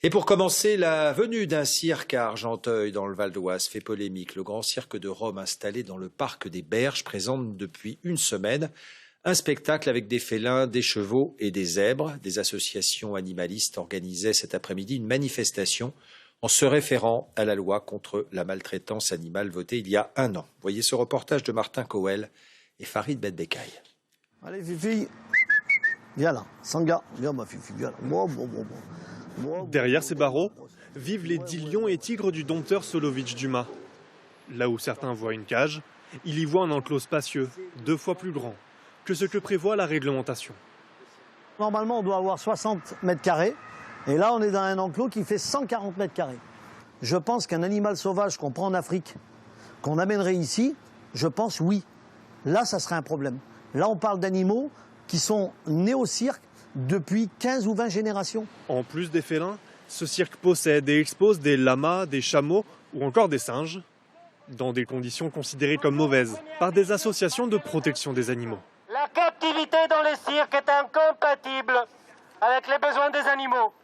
Et pour commencer, la venue d'un cirque à Argenteuil dans le Val d'Oise fait polémique. Le Grand Cirque de Rome installé dans le parc des Berges présente depuis une semaine un spectacle avec des félins, des chevaux et des zèbres. Des associations animalistes organisaient cet après-midi une manifestation en se référant à la loi contre la maltraitance animale votée il y a un an. Voyez ce reportage de Martin Cowell et Farid Bedbekaï. Allez Fifi, viens là, Sanga, viens ma Fifi, viens là. Derrière ces barreaux vivent les 10 lions et tigres du dompteur Solovitch Dumas. Là où certains voient une cage, il y voit un enclos spacieux, 2 fois plus grand que ce que prévoit la réglementation. Normalement, on doit avoir 60 mètres carrés, et là, on est dans un enclos qui fait 140 mètres carrés. Je pense qu'un animal sauvage qu'on prend en Afrique, qu'on amènerait ici, je pense oui. Là, ça serait un problème. Là, on parle d'animaux qui sont nés au cirque depuis 15 ou 20 générations. En plus des félins, ce cirque possède et expose des lamas, des chameaux ou encore des singes, dans des conditions considérées comme mauvaises par des associations de protection des animaux. La captivité dans les cirques est incompatible avec les besoins des animaux.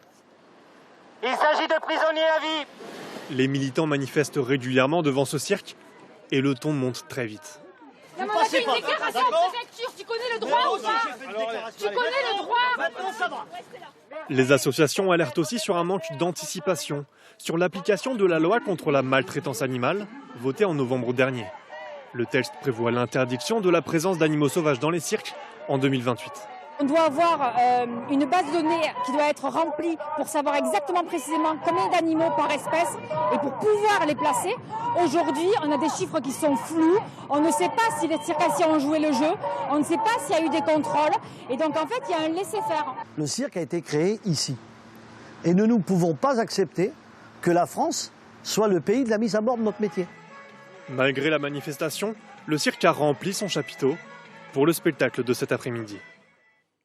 Il s'agit de prisonniers à vie. Les militants manifestent régulièrement devant ce cirque et le ton monte très vite. Non, mais on a fait une déclaration de préfecture, tu connais le droit ou pas? Tu connais le droit? Les associations alertent aussi sur un manque d'anticipation sur l'application de la loi contre la maltraitance animale, votée en novembre dernier. Le texte prévoit l'interdiction de la présence d'animaux sauvages dans les cirques en 2028. On doit avoir une base de données qui doit être remplie pour savoir exactement précisément combien d'animaux par espèce et pour pouvoir les placer. Aujourd'hui, on a des chiffres qui sont flous. On ne sait pas si les circassiens ont joué le jeu. On ne sait pas s'il y a eu des contrôles. Et donc, en fait, il y a un laisser-faire. Le cirque a été créé ici. Et nous ne pouvons pas accepter que la France soit le pays de la mise à mort de notre métier. Malgré la manifestation, le cirque a rempli son chapiteau pour le spectacle de cet après-midi.